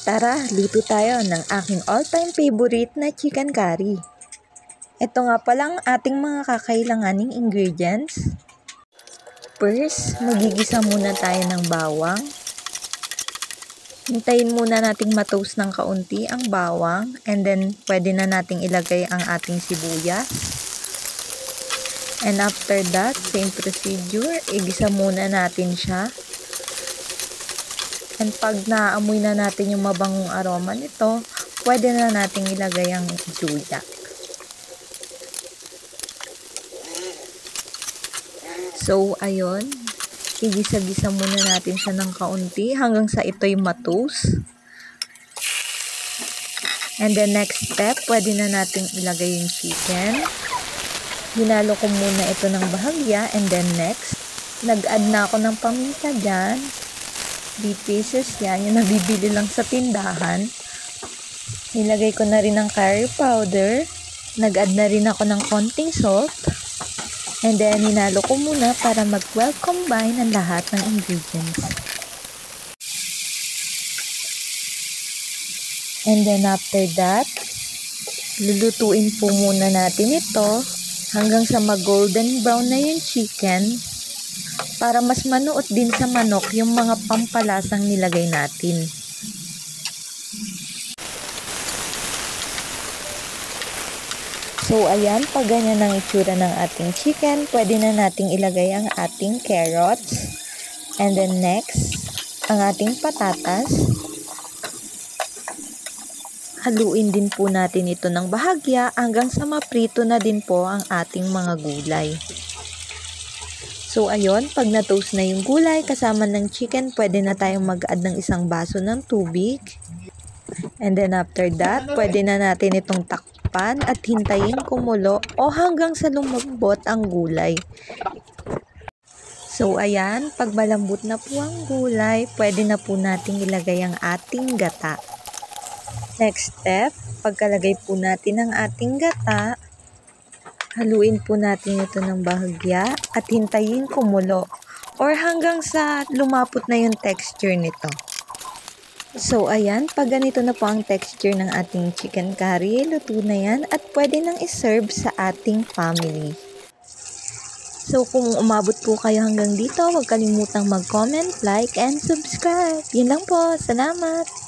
Tara, luto tayo ng aking all-time favorite na chicken curry. Ito nga pala ang ating mga kakailanganing ingredients. First, magigisa muna tayo ng bawang. Hintayin muna nating ma-toast ng kaunti ang bawang, and then pwede na nating ilagay ang ating sibuyas. And after that, same procedure, igisa muna natin siya. And pag naamoy na natin yung mabangong aroma nito, pwede na nating ilagay ang luya. So, ayun. Igisa-gisa muna natin siya ng kaunti hanggang sa ito'y ma-toast. And the next step, pwede na nating ilagay yung chicken. Hinalo ko muna ito ng bahagya. And then next, nag-add na ako ng paminta dyan. 3 pieces yan, yung nabibili lang sa tindahan. Nilagay ko na rin ng curry powder. Nag-add na rin ako ng konting salt. And then, hinalo ko muna para mag-well combine ang lahat ng ingredients. And then, after that, lulutuin po muna natin ito hanggang sa mag-golden brown na yung chicken. Para mas manuot din sa manok yung mga pampalasang nilagay natin. So, ayan, pag ganyan ang itsura ng ating chicken, pwede na nating ilagay ang ating carrots. And then next, ang ating patatas. Haluin din po natin ito ng bahagya hanggang sa maprito na din po ang ating mga gulay. So, ayun, pag na-toast na yung gulay kasama ng chicken, pwede na tayong mag-add ng isang baso ng tubig. And then after that, pwede na natin itong takpan at hintayin kumulo o hanggang sa lumambot ang gulay. So, ayan, pag malambot na po ang gulay, pwede na po nating ilagay ang ating gata. Next step, pagkalagay po natin ang ating gata, haluin po natin ito ng bahagya at hintayin kumulo or hanggang sa lumapot na yung texture nito. So, ayan, pag ganito na po ang texture ng ating chicken curry, luto na yan at pwede nang iserve sa ating family. So, kung umabot po kayo hanggang dito, huwag kalimutang mag-comment, like, and subscribe. Yun lang po. Salamat!